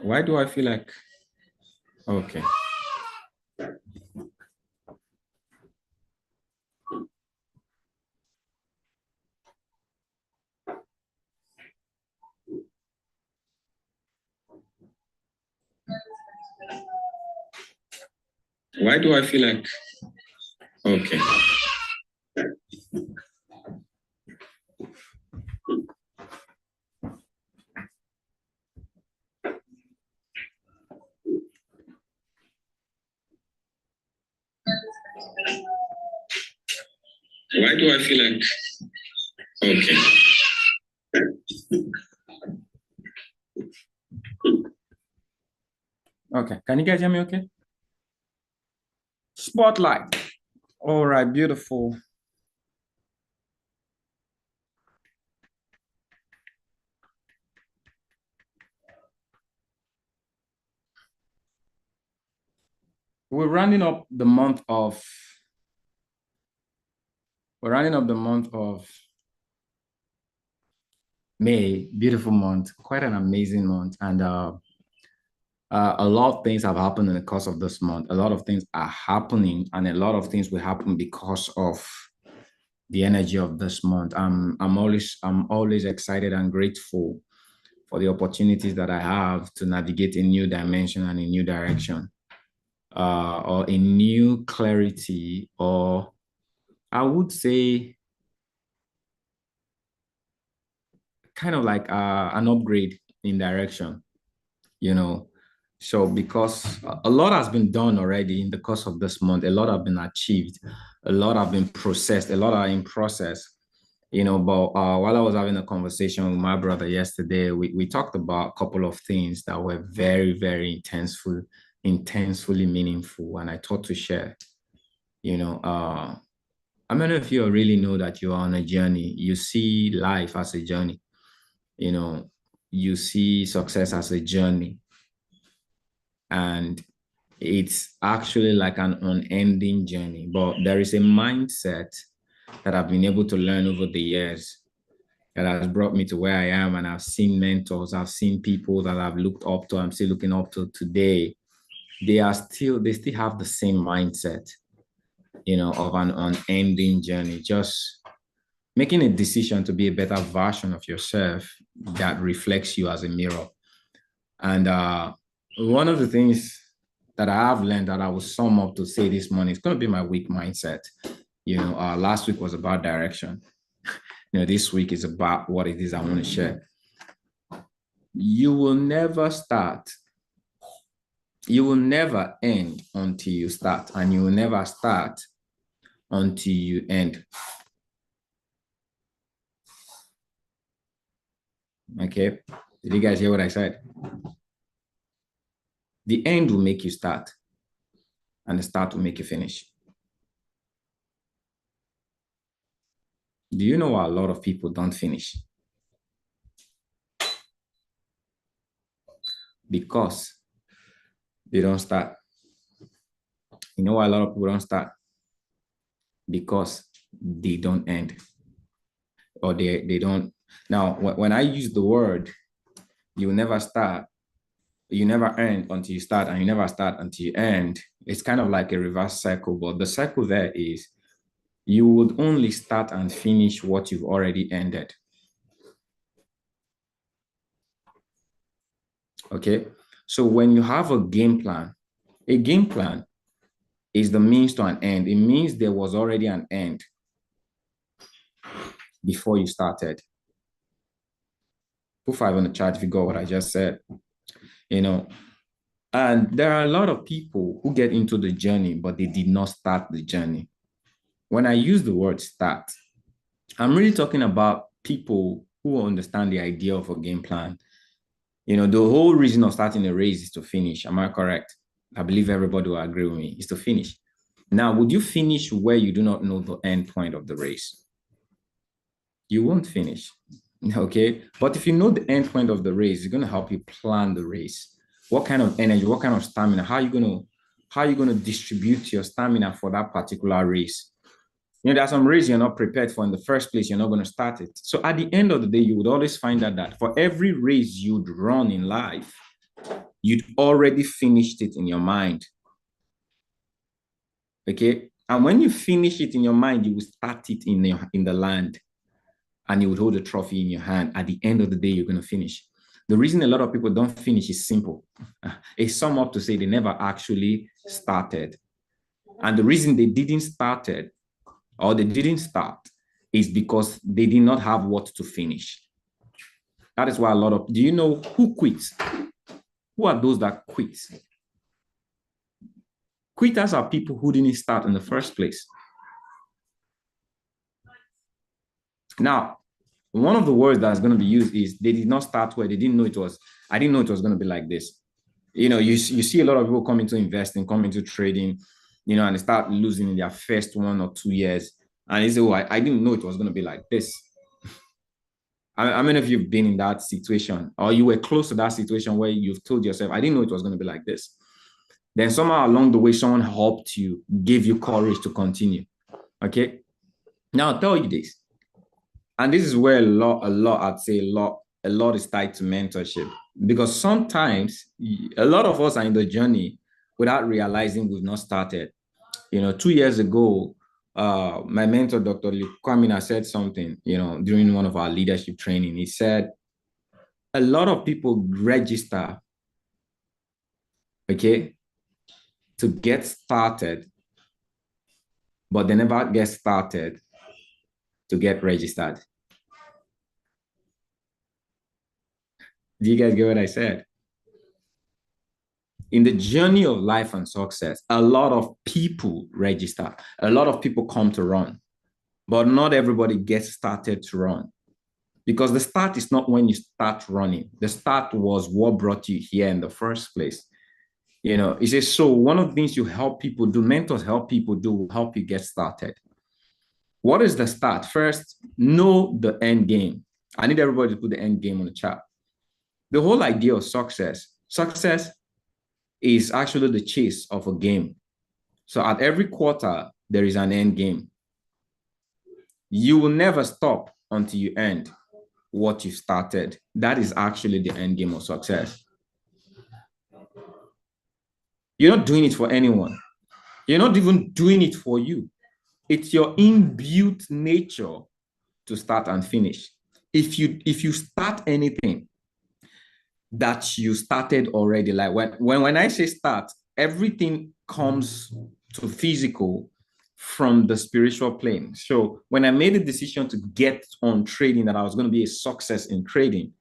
Why do I feel like, okay. Why do I feel like, okay. Why do I feel like, okay. Okay, can you guys hear me okay? Spotlight. All right, beautiful. We're rounding up the month of, we're rounding up the month of May, beautiful month, quite an amazing month. And a lot of things have happened in the course of this month. A lot of things are happening, and a lot of things will happen because of the energy of this month. I'm always excited and grateful for the opportunities that I have to navigate a new dimension and a new direction, or a new clarity, or I would say kind of like an upgrade in direction, you know. So because a lot has been done already in the course of this month, a lot have been achieved, a lot have been processed, a lot are in process, you know. But while I was having a conversation with my brother yesterday, we talked about a couple of things that were very, very intensely meaningful, and I thought to share, you know. I don't know if you really know that you're on a journey. You see life as a journey, you know, you see success as a journey, and it's actually like an unending journey. But there is a mindset that I've been able to learn over the years that has brought me to where I am. And I've seen mentors, I've seen people that I've looked up to, I'm still looking up to today. They still have the same mindset, you know, of an unending journey, just making a decision to be a better version of yourself that reflects you as a mirror. And one of the things that I have learned that I will sum up to say this morning is going to be my week mindset. You know, last week was about direction. You know, this week is about what it is I want to share. You will never start. You will never end until you start, and you will never start until you end. Okay. Did you guys hear what I said? The end will make you start, and the start will make you finish. Do you know why a lot of people don't finish? Because they don't start. You know why a lot of people don't start? Because they don't end, or they don't. Now, when I use the word, you never start, you never end until you start, and you never start until you end. It's kind of like a reverse cycle, but the cycle there is you would only start and finish what you've already ended. Okay. So when you have a game plan is the means to an end. It means there was already an end before you started. Put 5 on the chat if you got what I just said. You know, and there are a lot of people who get into the journey, but they did not start the journey. When I use the word start, I'm really talking about people who understand the idea of a game plan. You know, the whole reason of starting a race is to finish. Am I correct? I believe everybody will agree with me, is to finish. Now, would you finish where you do not know the end point of the race? You won't finish. Okay. But if you know the end point of the race, it's going to help you plan the race. What kind of energy, what kind of stamina, how are you going to distribute your stamina for that particular race? You know, there's some race you're not prepared for in the first place, you're not going to start it. So at the end of the day, you would always find out that for every race you'd run in life, you'd already finished it in your mind. Okay. And when you finish it in your mind, you will start it in the land, and you would hold a trophy in your hand. At the end of the day, you're going to finish. The reason a lot of people don't finish is simple. It's sum up to say they never actually started. And the reason they didn't started or they didn't start is because they did not have what to finish. That is why a lot of, do you know who quits? Who are those that quit? Quitters are people who didn't start in the first place. Now, one of the words that's going to be used is they did not start where they didn't know it was. I didn't know it was going to be like this. You see a lot of people come into investing, come into trading, and they start losing in their first 1 or 2 years. And they say, oh, I didn't know it was going to be like this. How many of you have been in that situation, or you were close to that situation where you've told yourself, I didn't know it was going to be like this? Then somehow along the way, someone helped you, gave you courage to continue. Okay. Now I'll tell you this. And this is where I'd say a lot is tied to mentorship, because sometimes a lot of us are in the journey without realizing we've not started. 2 years ago, my mentor, Dr. Kwamina, said something, during one of our leadership training. He said, a lot of people register, okay, to get started, but they never get started to get registered. Do you guys get what I said? In the journey of life and success, a lot of people register, a lot of people come to run, but not everybody gets started to run. Because the start is not when you start running. The start was what brought you here in the first place. It says, so one of the things you help people do, mentors help people do, will help you get started. What is the start? First, know the end game. I need everybody to put the end game on the chart. The whole idea of success is actually the chase of a game. So at every quarter, there is an end game. You will never stop until you end what you started. That is actually the end game of success. You're not doing it for anyone. You're not even doing it for you. It's your inbuilt nature to start and finish. If you start anything that you started already, like when I say start, everything comes to physical from the spiritual plane. So when I made a decision to get on trading, that I was going to be a success in trading,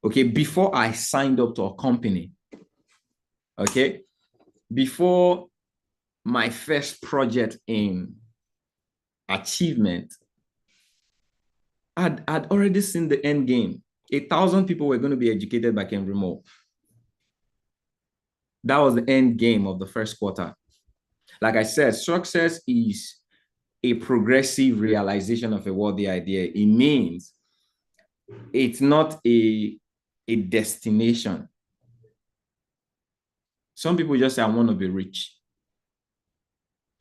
okay, before I signed up to a company, okay, before my first project in achievement, I'd already seen the end game. 1,000 people were going to be educated by Ken Remo. That was the end game of the first quarter. Like I said, success is a progressive realization of a worthy idea. It means it's not a destination. Some people just say, I want to be rich.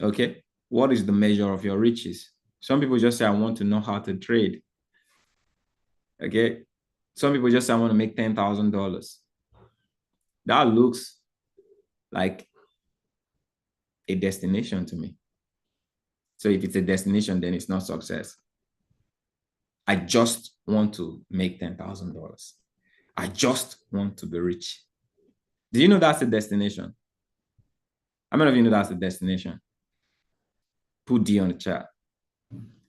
Okay. What is the measure of your riches? Some people just say, I want to know how to trade. Okay. Some people just say, I want to make $10,000. That looks like a destination to me. So if it's a destination, then it's not success. I just want to make $10,000. I just want to be rich. Do you know that's a destination? How many of you know that's a destination? Put D on the chat.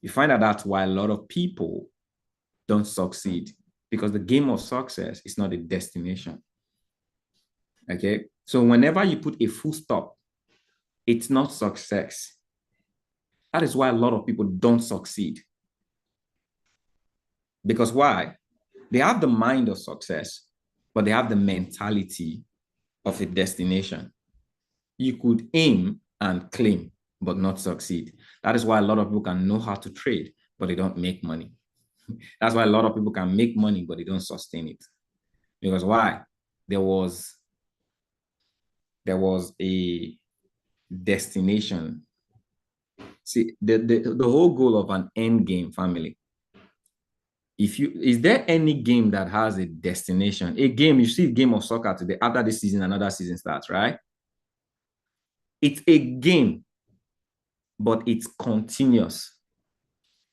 You find out that's why a lot of people don't succeed, because the game of success is not a destination. Okay. So whenever you put a full stop, it's not success. That is why a lot of people don't succeed. Because why? They have the mind of success, but they have the mentality of a destination. You could aim and claim, but not succeed. That is why a lot of people can know how to trade, but they don't make money. That's why a lot of people can make money, but they don't sustain it. Because why? There was a destination. See, the whole goal of an end game, family, Is there any game that has a destination? A game, you see a game of soccer today, after this season, another season starts, right? It's a game, but it's continuous.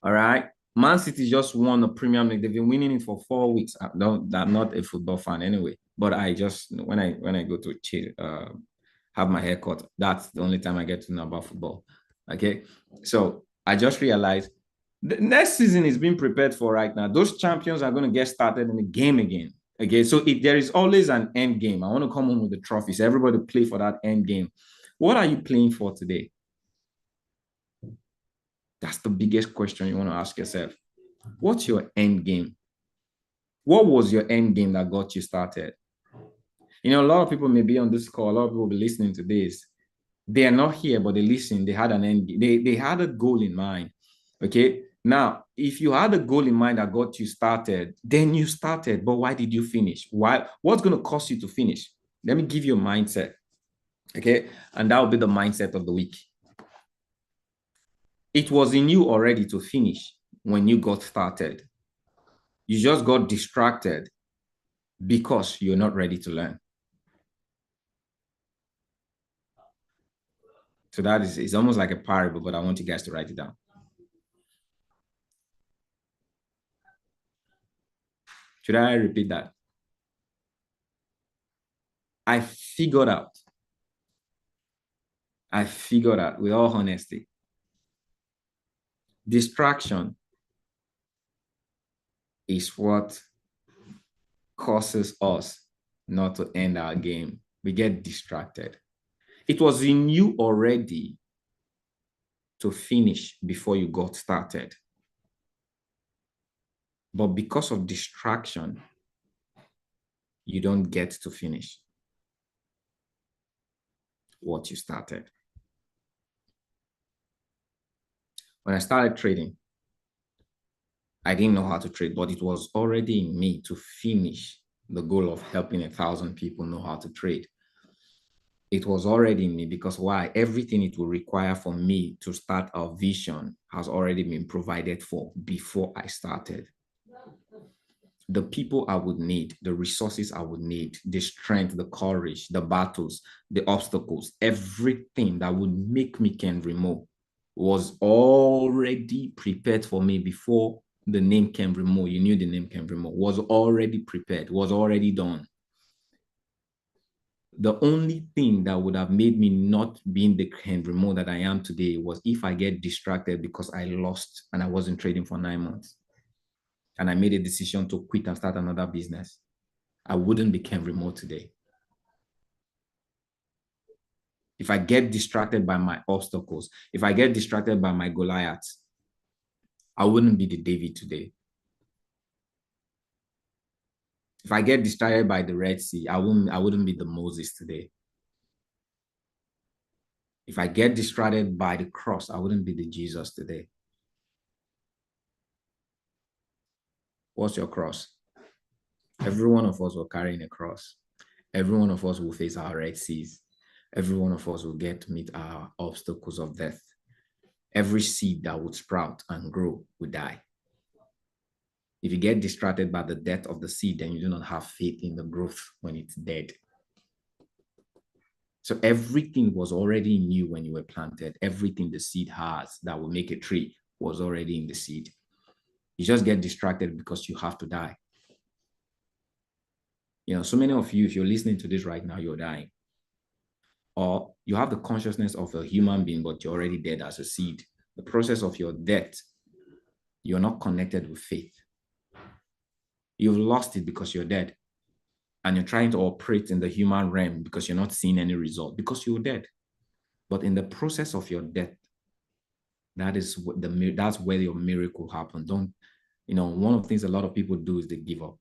All right. Man City just won the Premier League. They've been winning it for 4 weeks. I'm not a football fan anyway, but I just when I go to chill, have my haircut, that's the only time I get to know about football. Okay, so I just realized the next season is being prepared for right now. Those champions are going to get started in the game again. Okay, so if there is always an end game, I want to come home with the trophies. Everybody play for that end game. What are you playing for today? That's the biggest question you want to ask yourself. What's your end game? What was your end game that got you started? A lot of people may be on this call, a lot of people will be listening to this. They are not here, but they listen. They had an end game. They had a goal in mind. Okay. Now, if you had a goal in mind that got you started, then you started. But why did you finish? Why? What's going to cause you to finish? Let me give you a mindset. Okay. And that will be the mindset of the week. It was in you already to finish when you got started. You just got distracted because you're not ready to learn. So that is, it's almost like a parable, but I want you guys to write it down. Should I repeat that? I figured out, with all honesty, distraction is what causes us not to end our game. We get distracted. It was in you already to finish before you got started. But because of distraction, you don't get to finish what you started. When I started trading, I didn't know how to trade, but it was already in me to finish the goal of helping 1,000 people know how to trade. It was already in me because why? Everything it will require for me to start a vision has already been provided for before I started. The people I would need, the resources I would need, the strength, the courage, the battles, the obstacles, everything that would make me Ken Remo was already prepared for me before the name Ken Remo. You knew the name Ken Remo was already prepared, was already done. The only thing that would have made me not being the Ken Remo that I am today was if I get distracted because I lost and I wasn't trading for 9 months. And I made a decision to quit and start another business. I wouldn't be Ken Remo today. If I get distracted by my obstacles, if I get distracted by my Goliaths, I wouldn't be the David today. If I get distracted by the Red Sea, I wouldn't be the Moses today. If I get distracted by the cross, I wouldn't be the Jesus today. What's your cross? Every one of us will carry a cross. Every one of us will face our Red Seas. Every one of us will get to meet our obstacles of death. Every seed that would sprout and grow will die. If you get distracted by the death of the seed, then you do not have faith in the growth when it's dead. So everything was already in you when you were planted. Everything the seed has that will make a tree was already in the seed. You just get distracted because you have to die. So many of you, if you're listening to this right now, you're dying. Or you have the consciousness of a human being, but you're already dead as a seed. The process of your death, you're not connected with faith. You've lost it because you're dead. And you're trying to operate in the human realm because you're not seeing any result, because you're dead. But in the process of your death, that's where your miracle happens. One of the things a lot of people do is they give up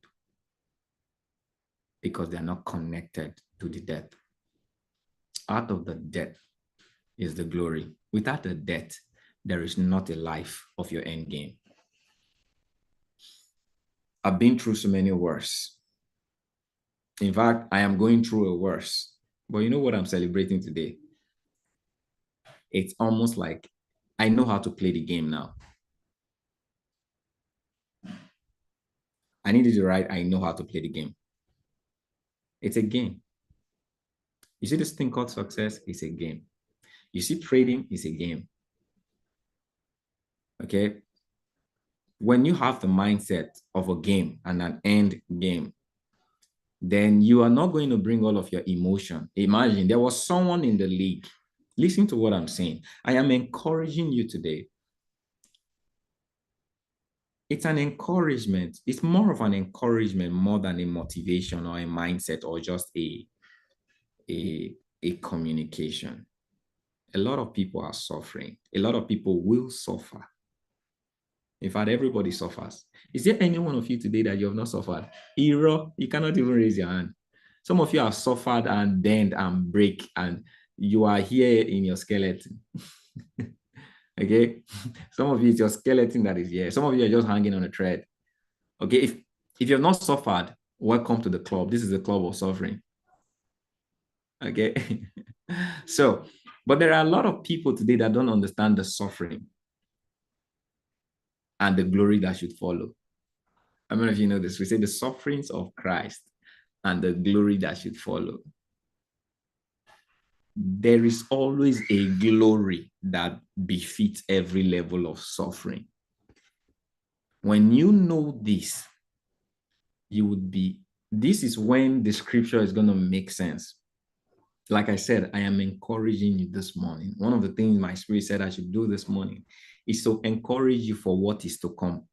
because they're not connected to the death. Out of the death is the glory. Without the death, there is not a life of your end game. I've been through so many worse. In fact, I am going through a worse. But you know what I'm celebrating today? It's almost like I know how to play the game now. I need you to write, I know how to play the game. It's a game. You see this thing called success? It's a game. You see trading is a game. Okay. When you have the mindset of a game and an end game, then you are not going to bring all of your emotion. Imagine there was someone in the league. Listen to what I'm saying. I am encouraging you today. It's an encouragement. It's more of an encouragement more than a motivation or a mindset or just a communication. A lot of people are suffering. A lot of people will suffer. In fact, everybody suffers. Is there any one of you today that you have not suffered? Hero, you cannot even raise your hand. Some of you have suffered and bend and break, and you are here in your skeleton. Okay. Some of you, it's your skeleton that is here. Some of you are just hanging on a thread. Okay. If you have not suffered, welcome to the club. This is the club of suffering. Okay. So, but there are a lot of people today that don't understand the suffering and the glory that should follow. I don't know if you know this. We say the sufferings of Christ and the glory that should follow. There is always a glory that befits every level of suffering. When you know this, you would be, this is when the scripture is going to make sense. Like I said, I am encouraging you this morning. One of the things my spirit said I should do this morning is to encourage you for what is to come.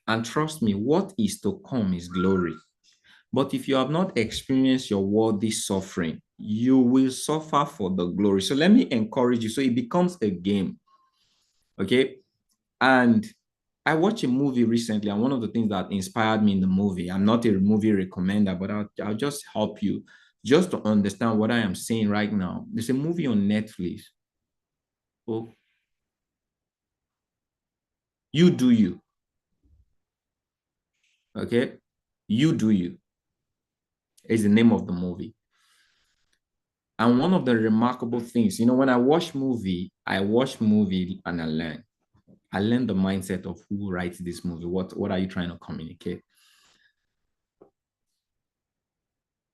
And trust me, what is to come is glory. But if you have not experienced your worthy suffering, you will suffer for the glory. So let me encourage you. So it becomes a game. Okay. And I watched a movie recently, and one of the things that inspired me in the movie, I'm not a movie recommender, but I'll just help you just to understand what I am saying right now. There's a movie on Netflix. Oh, You Do You. Okay. You Do You is the name of the movie. And one of the remarkable things, when I watch movie and I learn. I learned the mindset of who writes this movie. What are you trying to communicate?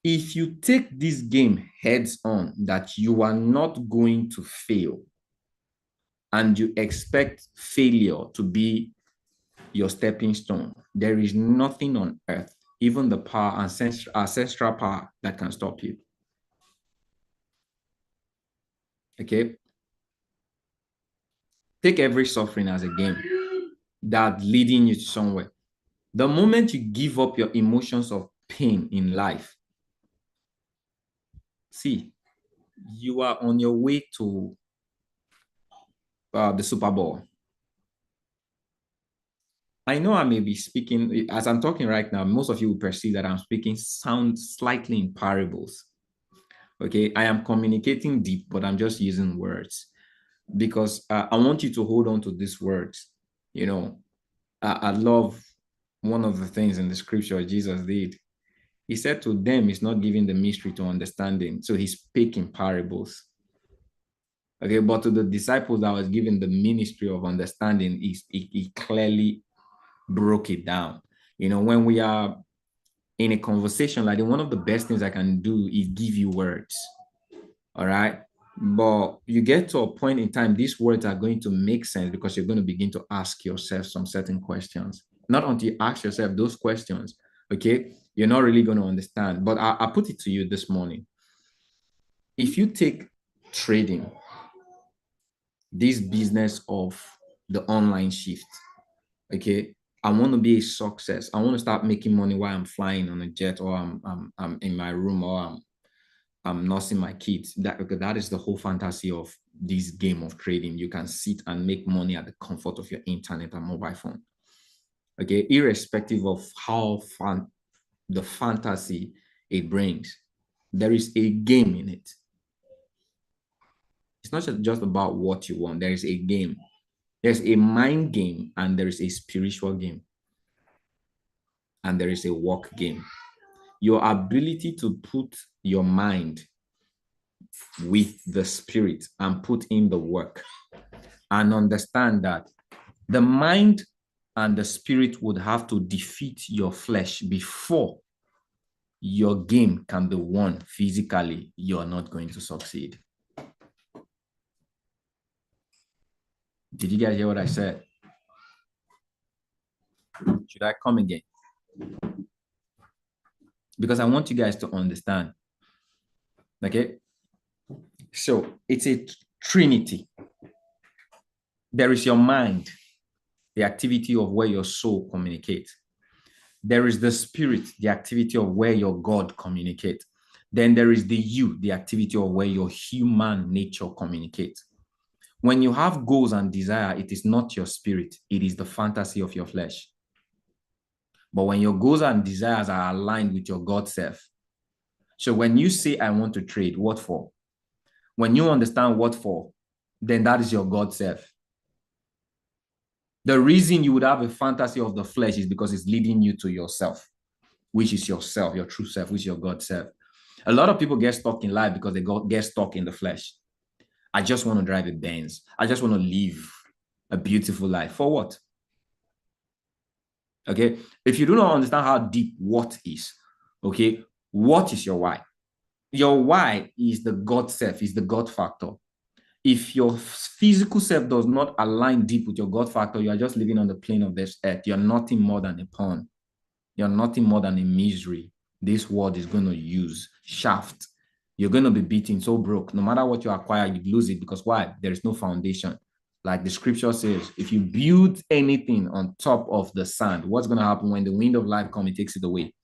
If you take this game heads on that you are not going to fail and you expect failure to be your stepping stone, there is nothing on earth, even the power, ancestral power, that can stop you. Okay? Take every suffering as a game that leading you to somewhere. The moment you give up your emotions of pain in life, see, you are on your way to the Super Bowl. I know I may be speaking, as I'm talking right now, most of you will perceive that I'm speaking sound slightly in parables. Okay, I am communicating deep, but I'm just using words because I want you to hold on to these words. I love one of the things in the scripture Jesus did. He said to them, he's not giving the mystery to understanding. So he's speaking parables. Okay, but to the disciples that was given the ministry of understanding, he clearly broke it down. When we are in a conversation, like one of the best things I can do is give you words. All right. But you get to a point in time, these words are going to make sense because you're going to begin to ask yourself some certain questions. Not until you ask yourself those questions, okay, you're not really going to understand. But I put it to you this morning. If you take trading, this business of the online shift, okay, I want to be a success. I want to start making money while I'm flying on a jet, or I'm in my room, or I'm nursing my kids. That is the whole fantasy of this game of trading. You can sit and make money at the comfort of your internet and mobile phone. Okay, irrespective of how fun the fantasy it brings, there is a game in it. It's not just about what you want. There is a game. There's a mind game, and there is a spiritual game, and there is a work game. Your ability to put your mind with the spirit and put in the work and understand that the mind and the spirit would have to defeat your flesh before your game can be won physically, you're not going to succeed. Did you guys hear what I said? Should I come again? Because I want you guys to understand. Okay? So it's a trinity. There is your mind, the activity of where your soul communicates. There is the spirit, the activity of where your God communicates. Then there is the you, the activity of where your human nature communicates. When you have goals and desire, it is not your spirit, it is the fantasy of your flesh. But when your goals and desires are aligned with your God self, so when you say, I want to trade, what for? When you understand what for, then that is your God self. The reason you would have a fantasy of the flesh is because it's leading you to yourself, which is yourself, your true self, which is your God self. A lot of people get stuck in life because they get stuck in the flesh. I just want to drive a Benz. I just want to live a beautiful life. For what? Okay. If you do not understand how deep what is, okay, what is your why? Your why is the God self, is the God factor. If your physical self does not align deep with your God factor, you are just living on the plane of this earth. You're nothing more than a pawn. You're nothing more than a misery this world is going to use. Shaft. You're going to be beaten so broke. No matter what you acquire, you lose it because why? There is no foundation. Like the scripture says, if you build anything on top of the sand, what's going to happen when the wind of life comes? It takes it away.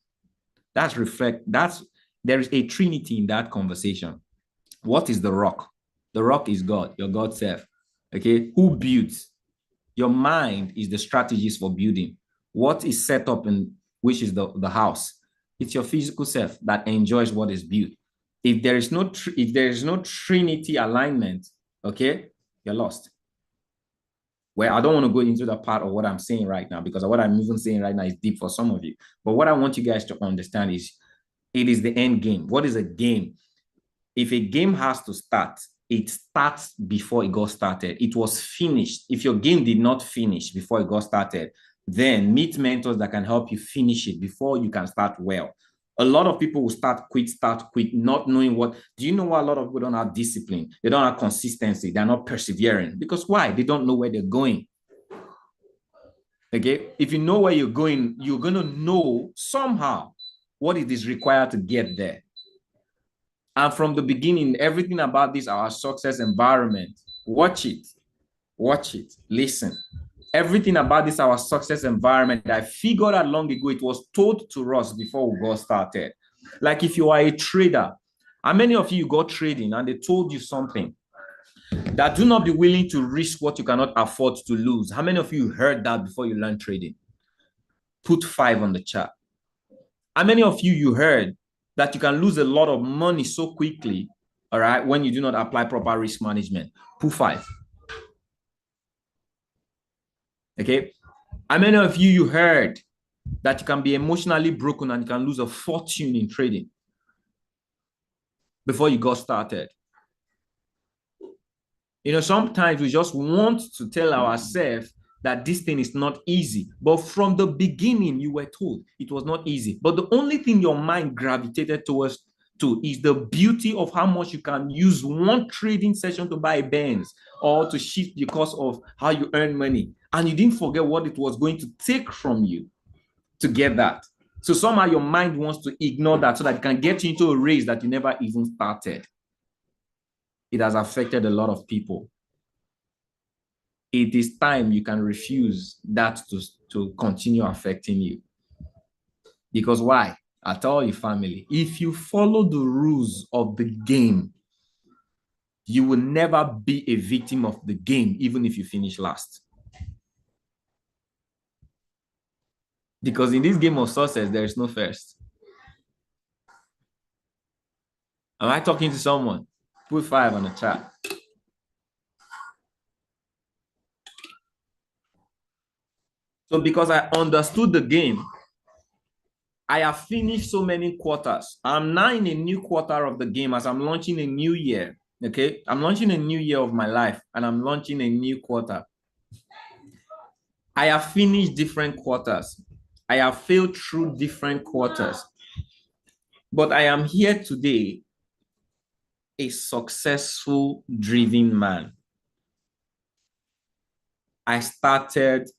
There is a trinity in that conversation. What is the rock? The rock is God, your God self. Okay, who builds? Your mind is the strategies for building. What is set up in which is the house? It's your physical self that enjoys what is built. If there is no trinity alignment, okay, you're lost. Well, I don't want to go into the part of what I'm saying right now because what I'm even saying right now is deep for some of you. But what I want you guys to understand is it is the end game. What is a game? If a game has to start, it starts before it got started. It was finished. If your game did not finish before it got started, then meet mentors that can help you finish it before you can start well. A lot of people will start, quit, not knowing what. Do you know why a lot of people don't have discipline? They don't have consistency. They're not persevering. Because why? They don't know where they're going. Okay? If you know where you're going, you're going to know somehow what it is required to get there. And from the beginning, everything about this, our success environment, watch it, listen. Everything about this, our success environment, I figured out long ago, it was told to us before we got started. Like if you are a trader, how many of you got trading and they told you something that do not be willing to risk what you cannot afford to lose? How many of you heard that before you learned trading? Put 5 on the chat. How many of you heard that you can lose a lot of money so quickly, all right, when you do not apply proper risk management? Put 5. Okay. How many of you heard that you can be emotionally broken and you can lose a fortune in trading before you got started? You know, sometimes we just want to tell ourselves that this thing is not easy. But from the beginning, you were told it was not easy. But the only thing your mind gravitated towards is the beauty of how much you can use one trading session to buy a Benz or to shift the cost of how you earn money. And you didn't forget what it was going to take from you to get that. So somehow your mind wants to ignore that so that it can get you into a race that you never even started. It has affected a lot of people. It is time you can refuse that to continue affecting you. Because why? I tell your family, if you follow the rules of the game, you will never be a victim of the game, even if you finish last. Because in this game of success, there is no first. Am I talking to someone? Put 5 on the chat. So because I understood the game, I have finished so many quarters. I'm now in a new quarter of the game as I'm launching a new year. Okay, I'm launching a new year of my life and I'm launching a new quarter. I have finished different quarters. I have failed through different quarters. But I am here today, a successful, driven man. I started,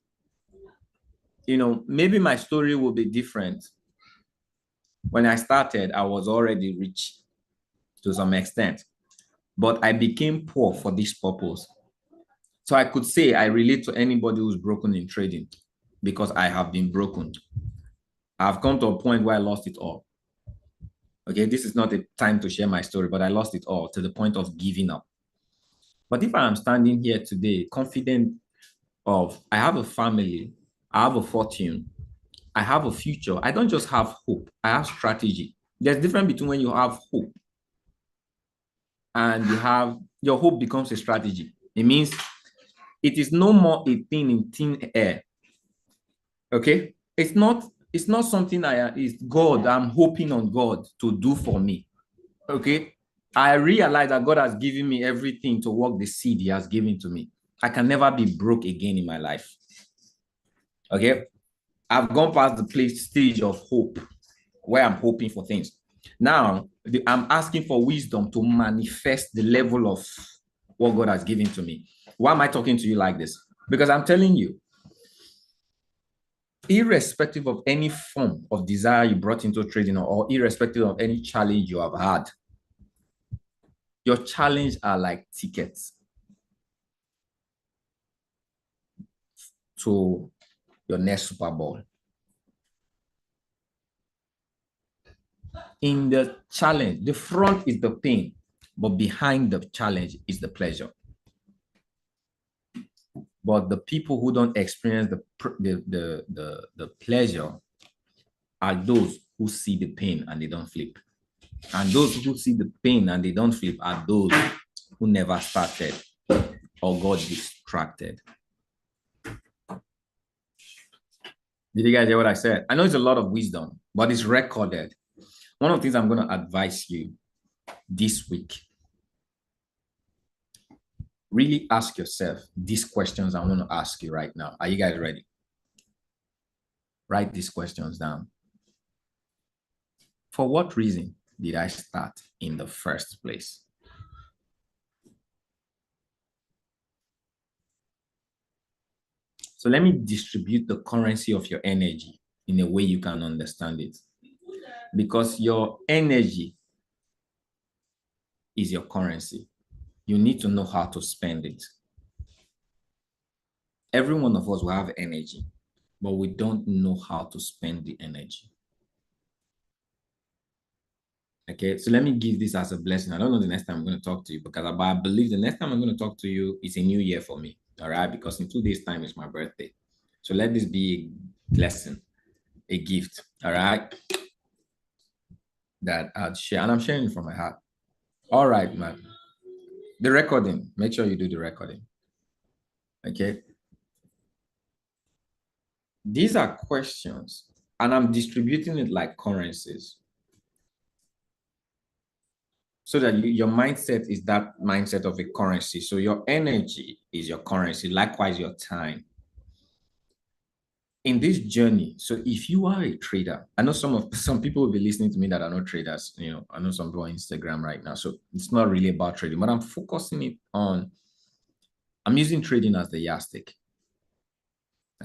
maybe my story will be different. When I started, I was already rich to some extent, but I became poor for this purpose. So I could say I relate to anybody who's broken in trading because I have been broken. I've come to a point where I lost it all. Okay, this is not a time to share my story, but I lost it all to the point of giving up. But if I am standing here today, confident of I have a family, I have a fortune, I have a future. I don't just have hope, I have strategy. There's a difference between when you have hope and you have your hope becomes a strategy. It means it is no more a thing in thin air. Okay? It's not something is God. I'm hoping on God to do for me. Okay? I realize that God has given me everything to work the seed he has given to me. I can never be broke again in my life. Okay? I've gone past the stage of hope where I'm hoping for things. Now, I'm asking for wisdom to manifest the level of what God has given to me. Why am I talking to you like this? Because I'm telling you, irrespective of any form of desire you brought into trading or irrespective of any challenge you have had, your challenge are like tickets to your next Super Bowl. In the challenge, the front is the pain, but behind the challenge is the pleasure. But the people who don't experience the pleasure are those who see the pain and they don't flip. And those who see the pain and they don't flip are those who never started or got distracted. Did you guys hear what I said? I know it's a lot of wisdom, but it's recorded. One of the things I'm going to advise you this week, really ask yourself these questions I want to ask you right now. Are you guys ready? Write these questions down. For what reason did I start in the first place? So let me distribute the currency of your energy in a way you can understand it. Because your energy is your currency. You need to know how to spend it. Every one of us will have energy, but we don't know how to spend the energy. Okay, so let me give this as a blessing. I don't know the next time I'm going to talk to you because I believe the next time I'm going to talk to you is a new year for me. All right, because in 2 days' time is my birthday. So let this be a blessing, a gift. All right, that I'd share, and I'm sharing it from my heart. All right, man. The recording. Make sure you do the recording. Okay. These are questions, and I'm distributing it like currencies. So that your mindset is that mindset of a currency. So your energy is your currency. Likewise, your time. In this journey, so if you are a trader, I know some people will be listening to me that are not traders. I know some people on Instagram right now. So it's not really about trading, but I'm focusing it on. I'm using trading as the yardstick.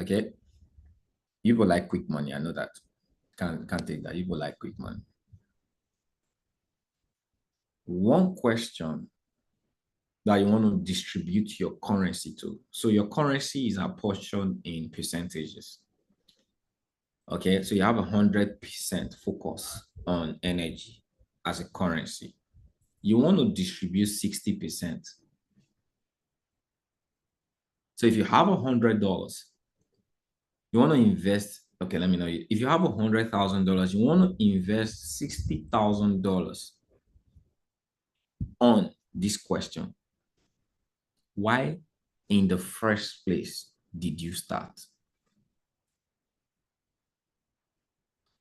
Okay, people like quick money. I know that. Can't take that. People like quick money. One question that you want to distribute your currency to. So your currency is apportioned in percentages. Okay, so you have 100% focus on energy as a currency. You want to distribute 60%. So if you have $100, you want to invest. Okay, let me know. If you have $100,000, you want to invest $60,000 on this question. Why in the first place did you start?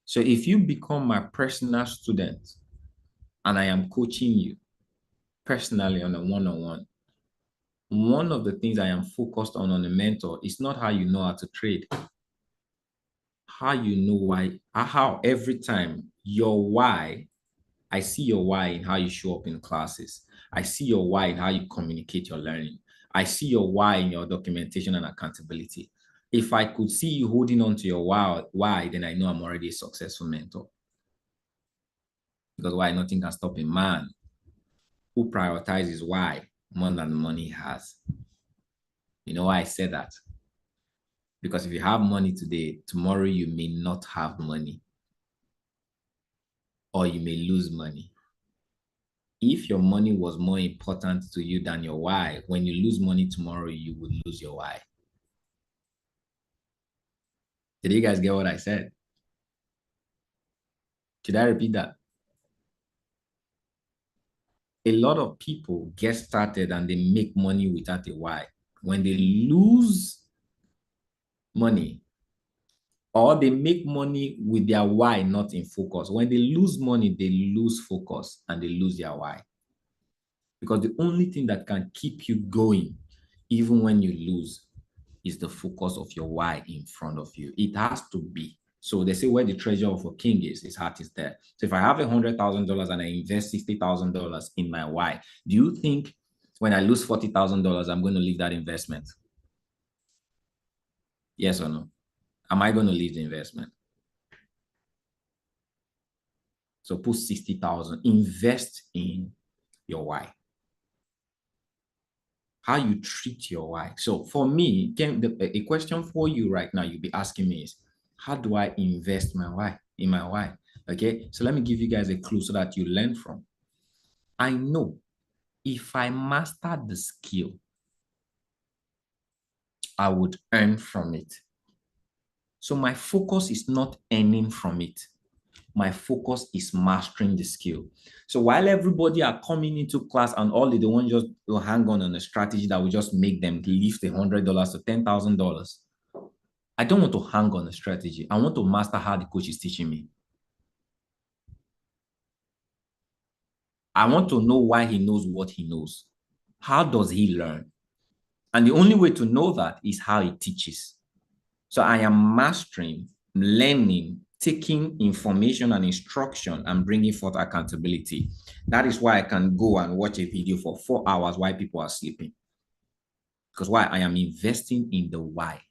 So if you become my personal student and I am coaching you personally on a one-on-one, one of the things I am focused on a mentor is not how you know how to trade, how you know why, how every time your why, I see your why in how you show up in classes. I see your why in how you communicate your learning. I see your why in your documentation and accountability. If I could see you holding on to your why, then I know I'm already a successful mentor. Because why? Nothing can stop a man who prioritizes why more than the money he has. You know why I say that? Because if you have money today, tomorrow you may not have money or you may lose money. If your money was more important to you than your why, when you lose money tomorrow, you would lose your why. Did you guys get what I said? Should I repeat that? A lot of people get started and they make money without a why. When they lose money, or they make money with their why not in focus. When they lose money, they lose focus and they lose their why. Because the only thing that can keep you going, even when you lose, is the focus of your why in front of you. It has to be. So they say where the treasure of a king is, his heart is there. So if I have $100,000 and I invest $60,000 in my why, do you think when I lose $40,000, I'm going to leave that investment? Yes or no? Am I going to leave the investment? So put 60,000, invest in your why. How you treat your why. So for me, a question for you right now, you'll be asking me is, how do I invest my why in my why? Okay, so let me give you guys a clue so that you learn from. I know if I master the skill, I would earn from it. So my focus is not earning from it. My focus is mastering the skill. So while everybody are coming into class and all they want just to hang on a strategy that will just make them lift $100 to $10,000, I don't want to hang on a strategy. I want to master how the coach is teaching me. I want to know why he knows what he knows. How does he learn? And the only way to know that is how he teaches. So I am mastering, learning, taking information and instruction and bringing forth accountability. That is why I can go and watch a video for 4 hours while people are sleeping. Because why? I am investing in the why.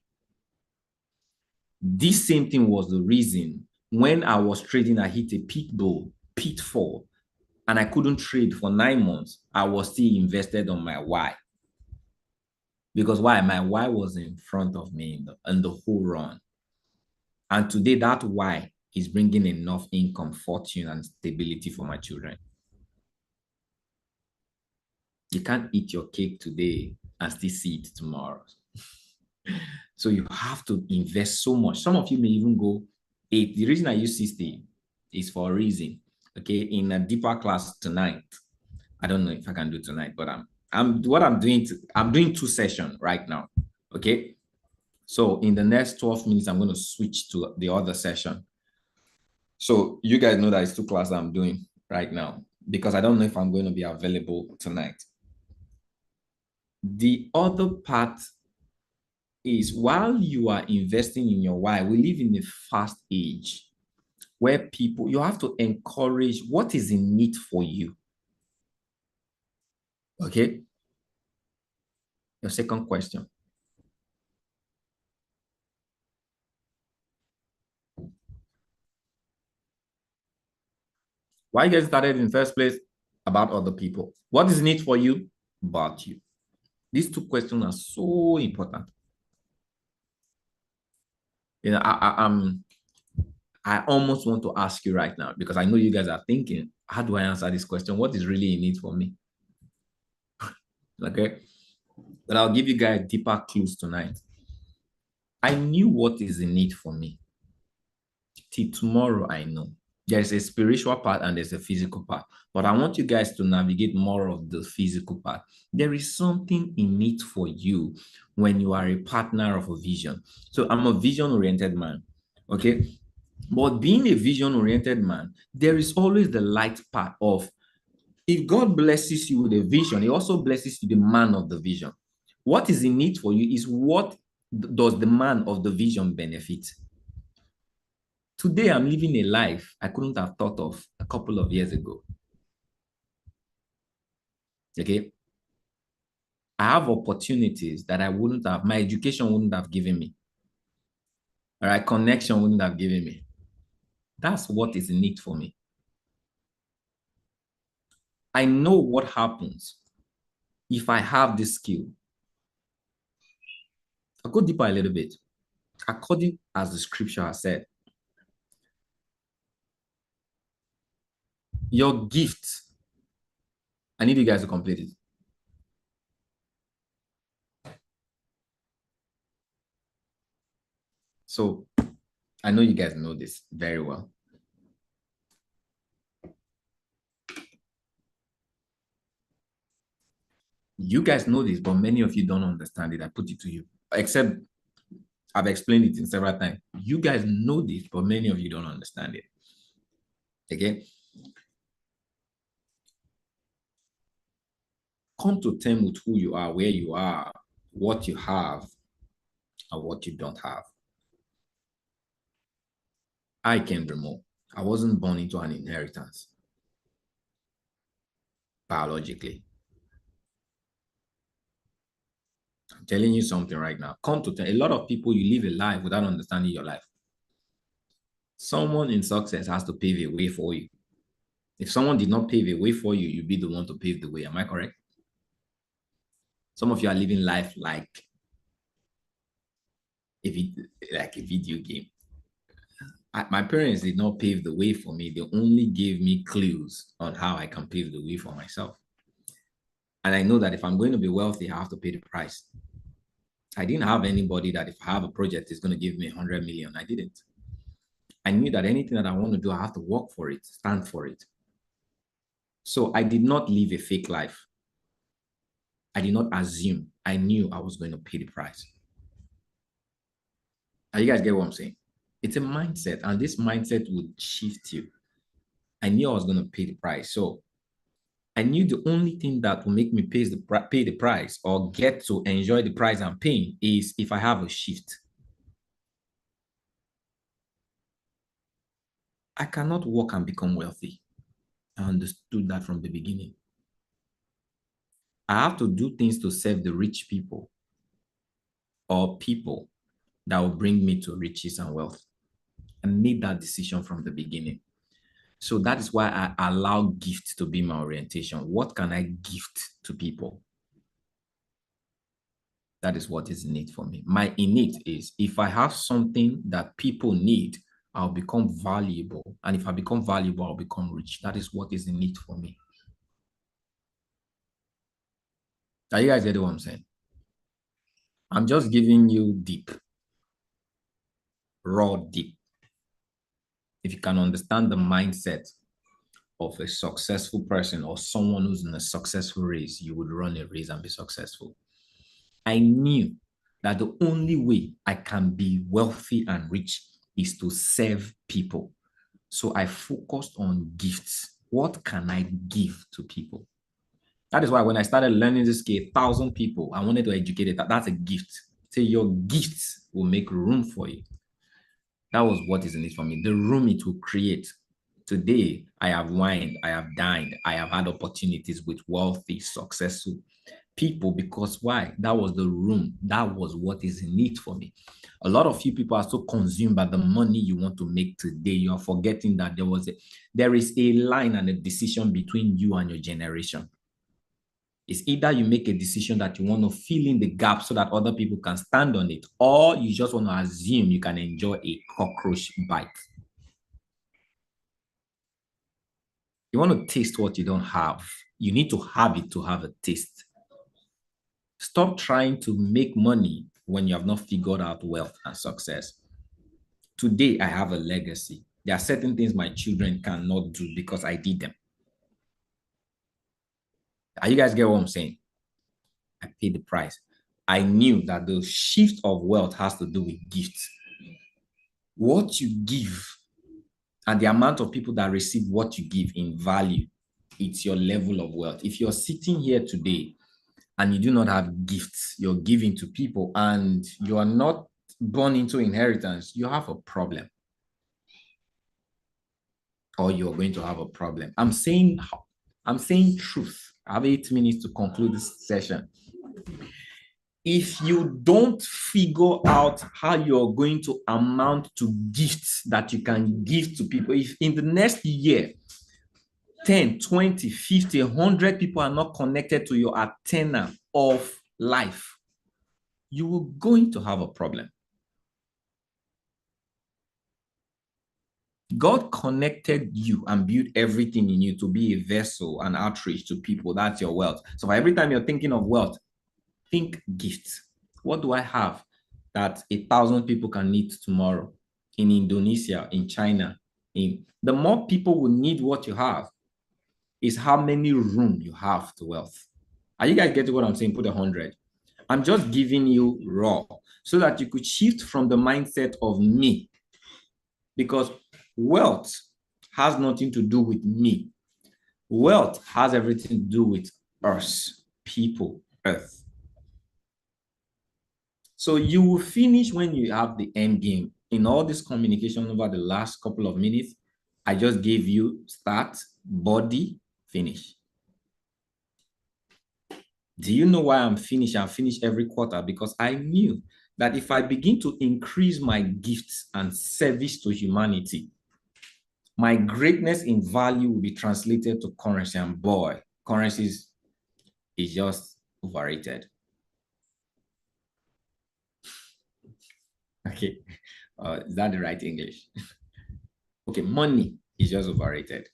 This same thing was the reason when I was trading, I hit a pitfall, and I couldn't trade for 9 months. I was still invested on my why. Because why? My why was in front of me in the whole run. And today, that why is bringing enough income, fortune, and stability for my children. You can't eat your cake today and still see it tomorrow. So you have to invest so much. Some of you may even go 8. The reason I use 60 is for a reason. Okay, in a deeper class tonight, I don't know if I can do tonight, but I'm doing 2 sessions right now. Okay, so in the next 12 minutes, I'm going to switch to the other session. So you guys know that it's 2 classes I'm doing right now because I don't know if I'm going to be available tonight. The other part is while you are investing in your why, we live in a fast age where you have to encourage what is in need for you. Okay. Your second question. Why get started in the first place? About other people. What is in it for you? About you. These 2 questions are so important. You know, I almost want to ask you right now because I know you guys are thinking, how do I answer this question? What is really in it for me? Okay. But I'll give you guys deeper clues tonight. I knew what is in it for me. Till tomorrow, I know. There's a spiritual part and there's a physical part. But I want you guys to navigate more of the physical part. There is something in it for you when you are a partner of a vision. So I'm a vision-oriented man. Okay. But being a vision-oriented man, there is always the light part of if God blesses you with a vision, he also blesses you the man of the vision. What is in it for you is what does the man of the vision benefit? Today, I'm living a life I couldn't have thought of a couple of years ago. Okay. I have opportunities that I wouldn't have, my education wouldn't have given me. All right. Connection wouldn't have given me. That's what is in it for me. I know what happens if I have this skill. I'll go deeper a little bit. According as the scripture has said, your gift, I need you guys to complete it. So I know you guys know this very well. You guys know this, but many of you don't understand it. I put it to you, except I've explained it in several times. You guys know this, but many of you don't understand it. Okay? Come to terms with who you are, where you are, what you have, and what you don't have. I can remove. I wasn't born into an inheritance biologically. I'm telling you something right now. Come to terms. A lot of people, you live a life without understanding your life. Someone in success has to pave a way for you. If someone did not pave a way for you, you'd be the one to pave the way. Am I correct? Some of you are living life like like a video game. My parents did not pave the way for me. They only gave me clues on how I can pave the way for myself. And I know that if I'm going to be wealthy, I have to pay the price. I didn't have anybody that if I have a project is going to give me 100 million. I didn't. I knew that anything that I want to do, I have to work for it, stand for it. So I did not live a fake life. I did not assume. I knew I was going to pay the price. Now you guys get what I'm saying? It's a mindset, and this mindset would shift you. I knew I was going to pay the price. So I knew the only thing that will make me pay the price or get to enjoy the price I'm paying is if I have a shift. I cannot work and become wealthy. I understood that from the beginning. I have to do things to serve the rich people or people that will bring me to riches and wealth. I made that decision from the beginning. So that is why I allow gift to be my orientation. What can I gift to people? That is what is innate for me. My innate is if I have something that people need, I'll become valuable. And if I become valuable, I'll become rich. That is what is innate for me. Are you guys getting what I'm saying? I'm just giving you deep, raw deep. If you can understand the mindset of a successful person or someone who's in a successful race, you would run a race and be successful. I knew that the only way I can be wealthy and rich is to serve people. So I focused on gifts. What can I give to people? That is why when I started learning this skill, 1,000 people, I wanted to educate it. That's a gift. Say your gifts will make room for you. That was what is in it for me. The room it will create. Today, I have wined, I have dined, I have had opportunities with wealthy, successful people because why? That was the room. That was what is in it for me. A lot of you people are so consumed by the money you want to make today. You're forgetting that there is a line and a decision between you and your generation. It's either you make a decision that you want to fill in the gap so that other people can stand on it, or you just want to assume you can enjoy a cockroach bite. You want to taste what you don't have. You need to have it to have a taste. Stop trying to make money when you have not figured out wealth and success. Today, I have a legacy. There are certain things my children cannot do because I did them. Are you guys get what I'm saying? I paid the price. I knew that the shift of wealth has to do with gifts. What you give and the amount of people that receive what you give in value, it's your level of wealth. If you're sitting here today and you do not have gifts you're giving to people, and you are not born into inheritance, you have a problem, or you're going to have a problem. I'm saying truth. I have 8 minutes to conclude this session. If you don't figure out how you're going to amount to gifts that you can give to people, if in the next year 10, 20, 50, 100 people are not connected to your antenna of life, you are going to have a problem. God connected you and built everything in you to be a vessel and outreach to people. That's your wealth. So for every time you're thinking of wealth, think gifts. What do I have that 1,000 people can need tomorrow in Indonesia, in China? The more people will need what you have is how many room you have to wealth. Are you guys getting what I'm saying? Put 100. I'm just giving you raw so that you could shift from the mindset of me, because wealth has nothing to do with me. Wealth has everything to do with us, people, earth. So you will finish when you have the end game. In all this communication over the last couple of minutes, I just gave you start, body, finish. Do you know why I'm finished? I'm finished every quarter because I knew that if I begin to increase my gifts and service to humanity, my greatness in value will be translated to currency. And boy, currencies is just overrated. Okay, is that the right English? Okay, money is just overrated.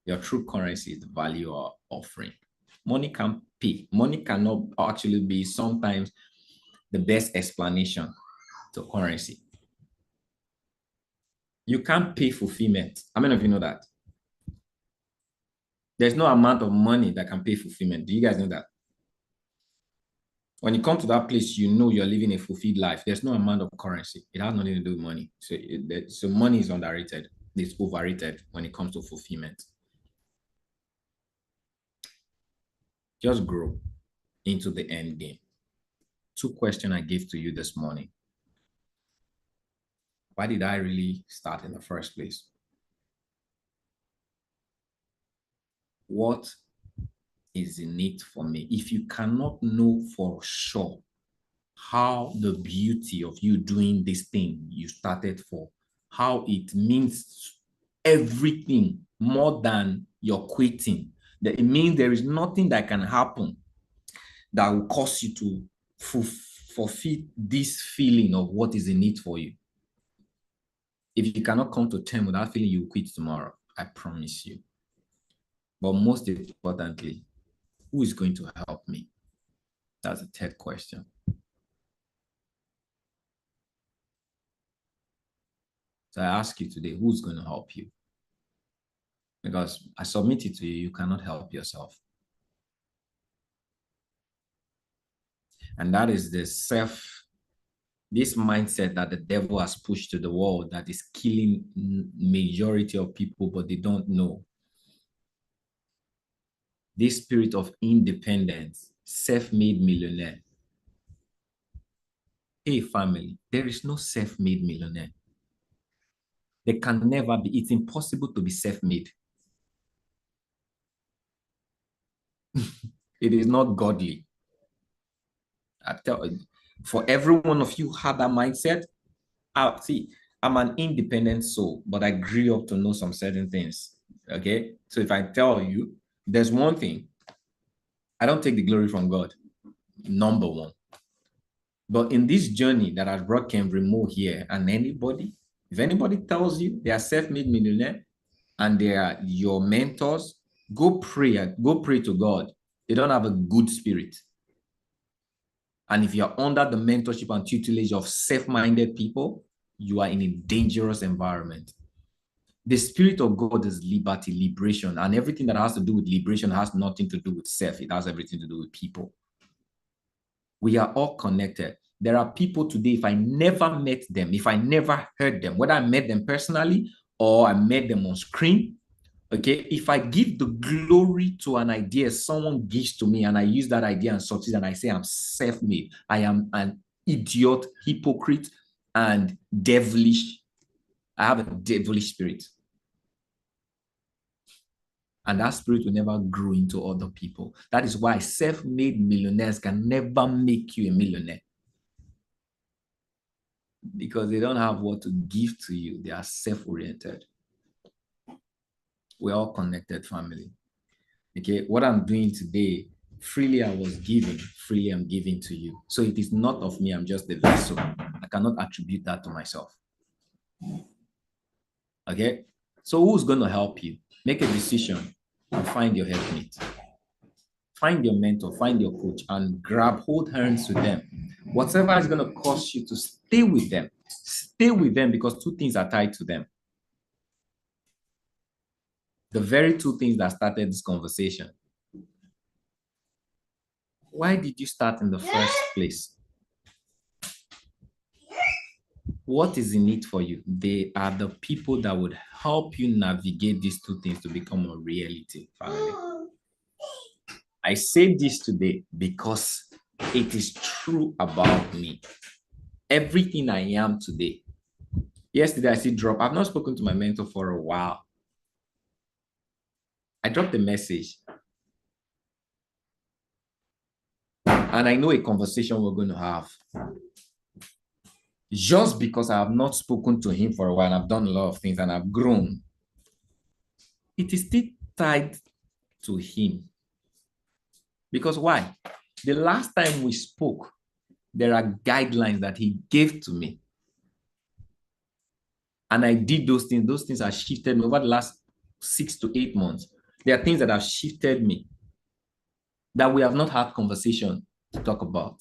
Your true currency is the value you're offering. Money can pay. Money cannot actually be sometimes the best explanation to currency. You can't pay fulfillment. How many of you know that? There's no amount of money that can pay fulfillment. Do you guys know that? When you come to that place, you know you're living a fulfilled life. There's no amount of currency. It has nothing to do with money. So money is underrated. It's overrated when it comes to fulfillment. Just grow into the end game. 2 questions I gave to you this morning. Why did I really start in the first place? What is in it for me? If you cannot know for sure how the beauty of you doing this thing you started for, how it means everything more than your quitting, that it means there is nothing that can happen that will cause you to fulfill this feeling of what is in it for you. If you cannot come to terms with that feeling, you will quit tomorrow. I promise you. But most importantly, who is going to help me? That's the third question. So I ask you today, who's going to help you? Because I submit it to you, you cannot help yourself. And that is this mindset that the devil has pushed to the world that is killing majority of people, but they don't know. This spirit of independence, self-made millionaire. Hey, family, there is no self-made millionaire. There can never be. It's impossible to be self-made. It is not godly. I tell you, for every one of you had that mindset, I'm an independent soul, but I grew up to know some certain things. Okay. So if I tell you, there's one thing, I don't take the glory from God, number one. But in this journey that has brought Ken Remo here, and if anybody tells you they are self-made millionaire and they are your mentors, go pray to God. They don't have a good spirit. And if you're under the mentorship and tutelage of self-minded people, you are in a dangerous environment. The spirit of God is liberty, liberation, and everything that has to do with liberation has nothing to do with self. It has everything to do with people. We are all connected. There are people today, if I never met them, if I never heard them, whether I met them personally or I met them on screen Okay, if I give the glory to an idea someone gives to me and I use that idea and succeed and I say I'm self-made, I am an idiot, hypocrite, and devilish. I have a devilish spirit. And that spirit will never grow into other people. That is why self-made millionaires can never make you a millionaire. Because they don't have what to give to you. They are self-oriented. We're all connected, family. Okay, what I'm doing today, freely I was giving, freely I'm giving to you. So it is not of me, I'm just the vessel. I cannot attribute that to myself. Okay, so who's going to help you? Make a decision and find your helpmate. Find your mentor, find your coach, and hold hands with them. Whatever is going to cause you to stay with them because two things are tied to them. The very two things that started this conversation. Why did you start in the first place? What is in it for you? They are the people that would help you navigate these two things to become a reality, family. I say this today because it is true about me. Everything I am today. Yesterday, I see drop. I've not spoken to my mentor for a while. I dropped a message. And I know a conversation we're going to have. Just because I have not spoken to him for a while, and I've done a lot of things and I've grown, it is still tied to him. Because why? The last time we spoke, there are guidelines that he gave to me. And I did those things. Those things have shifted me over the last 6 to 8 months. There are things that have shifted me that we have not had conversation to talk about.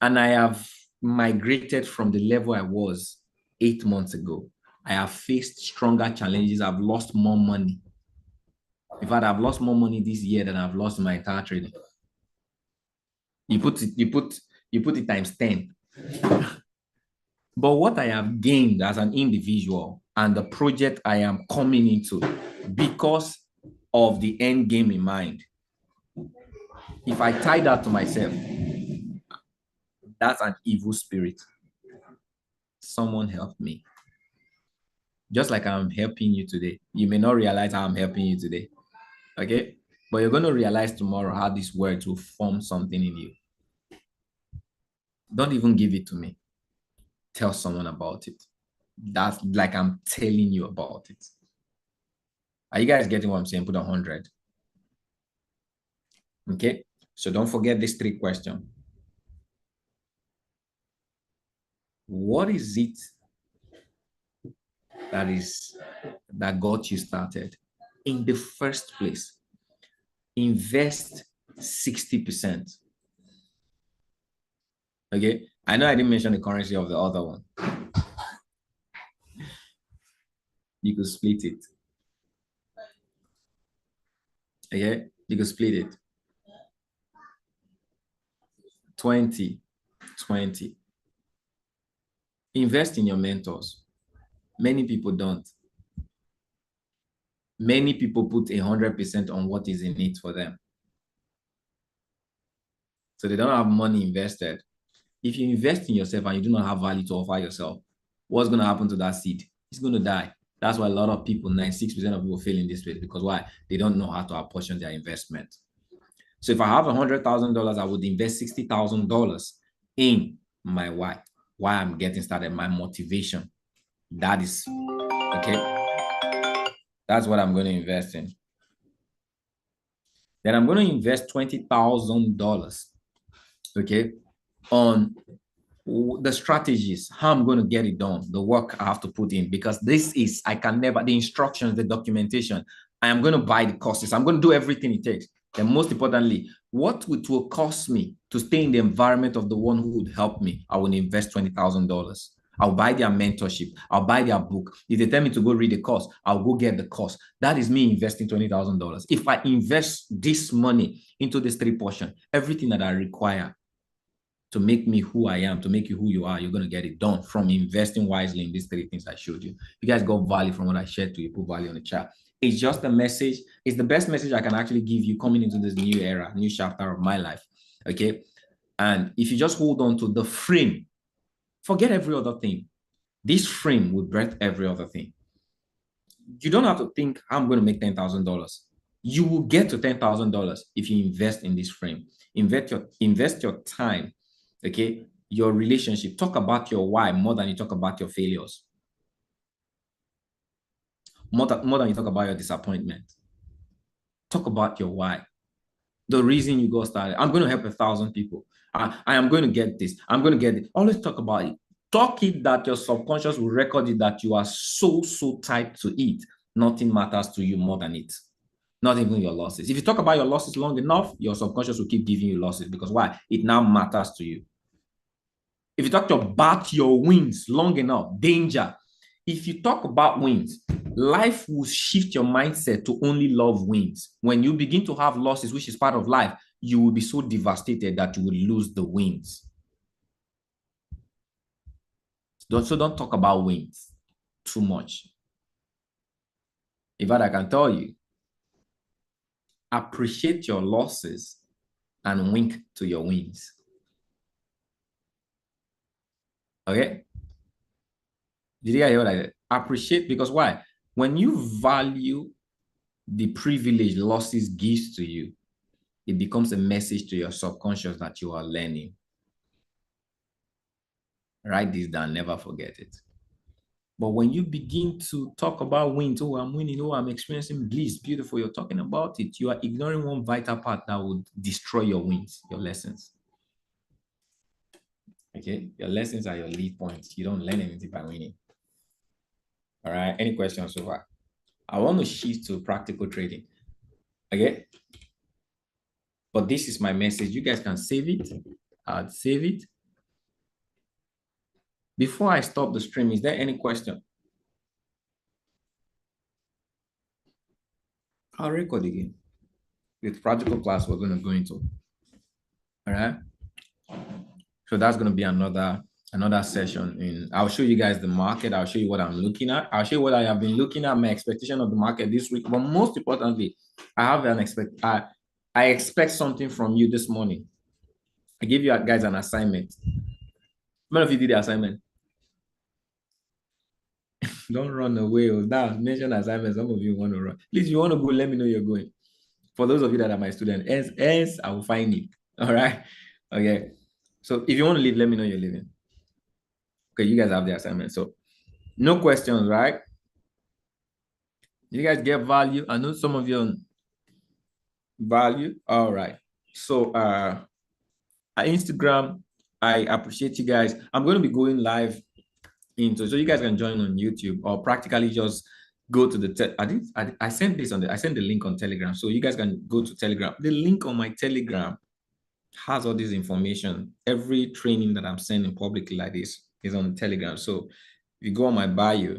And I have migrated from the level I was 8 months ago. I have faced stronger challenges. I've lost more money. In fact, I've lost more money this year than I've lost in my entire trading. You put it times 10. But what I have gained as an individual and the project I am coming into because of the end game in mind, if I tie that to myself, that's an evil spirit. Someone help me. Just like I'm helping you today. You may not realize how I'm helping you today. Okay? But you're going to realize tomorrow how these words will form something in you. Don't even give it to me. Tell someone about it. That's like I'm telling you about it. Are you guys getting what I'm saying? Put 100. Okay? So don't forget these 3 questions. What is it that got you started in the first place? Invest 60%. Okay? I know I didn't mention the currency of the other one. You could split it. Okay? You could split it. 20, 20. Invest in your mentors. Many people don't. Many people put 100% on what is in it for them. So they don't have money invested. If you invest in yourself and you do not have value to offer yourself, what's going to happen to that seed? It's going to die. That's why a lot of people, 96% of people fail in this space, because why? They don't know how to apportion their investment. So if I have $100,000, I would invest $60,000 in my why I'm getting started, my motivation. That is, okay? That's what I'm going to invest in. Then I'm going to invest $20,000, okay, on the strategies, how I'm going to get it done, the work I have to put in, because this is, I can never, the instructions, the documentation, I am going to buy the courses. I'm going to do everything it takes. And most importantly, what it will cost me to stay in the environment of the one who would help me, I will invest $20,000. I'll buy their mentorship. I'll buy their book. If they tell me to go read the course, I'll go get the course. That is me investing $20,000. If I invest this money into this 3 portion, everything that I require to make me who I am, to make you who you are, you're going to get it done from investing wisely in these three things I showed you. You guys got value from what I shared to you, put value on the chat. It's just a message. It's the best message I can actually give you coming into this new era, new chapter of my life. Okay. And if you just hold on to the frame, forget every other thing. This frame will birth every other thing. You don't have to think, I'm going to make $10,000. You will get to $10,000 if you invest in this frame. Invest your time, okay? Your relationship. Talk about your why more than you talk about your failures. More than you talk about your disappointment. Talk about your why. The reason you got started. I'm going to help 1,000 people. I am going to get this. I'm going to get it. Always talk about it. Talk it that your subconscious will record it that you are so tied to it. Nothing matters to you more than it. Not even your losses. If you talk about your losses long enough, your subconscious will keep giving you losses because why? It now matters to you. If you talk about your wins long enough, danger. If you talk about wins, life will shift your mindset to only love wins. When you begin to have losses, which is part of life, you will be so devastated that you will lose the wins. So don't talk about wins too much. In fact, I can tell you, appreciate your losses and wink to your wins. Okay? Did you hear what I said? Appreciate, because why? When you value the privilege losses gives to you, it becomes a message to your subconscious that you are learning. Write this down, never forget it. But when you begin to talk about wins, oh, I'm winning, oh, I'm experiencing bliss, beautiful, you're talking about it, you are ignoring one vital part that would destroy your wins, your lessons. Okay, your lessons are your lead points. You don't learn anything by winning. All right, any questions so far? I want to shift to practical trading. Okay, but this is my message. You guys can save it. I'll save it. Before I stop the stream, is there any question? I'll record again with practical class we're going to go into. All right. So that's going to be another session. I'll show you guys the market. I'll show you what I'm looking at. I'll show you what I have been looking at, my expectation of the market this week. But most importantly, I expect something from you this morning. I gave you guys an assignment. How many of you did the assignment? Don't run away. Now, mention assignment. Some of you want to run. Please, you want to go, let me know you're going. For those of you that are my students, else I will find it. All right. Okay. So if you want to leave, let me know you're leaving. Okay, you guys have the assignment. So no questions, right? You guys get value. I know some of you on value. All right. So Instagram, I appreciate you guys. I'm going to be going live into, so you guys can join on YouTube or practically just go to the I sent this on I sent the link on Telegram, so you guys can go to Telegram. The link on my Telegram has all this information. Every training that I'm sending publicly like this is on Telegram. So if you go on my bio,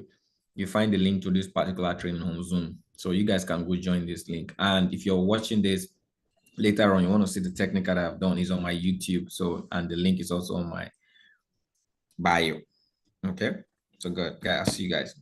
you find the link to this particular training on Zoom. So you guys can go join this link. And if you're watching this later on, you want to see the technical that I've done, is on my YouTube. So, and the link is also on my bio. Okay. So good, guys. I'll see you guys.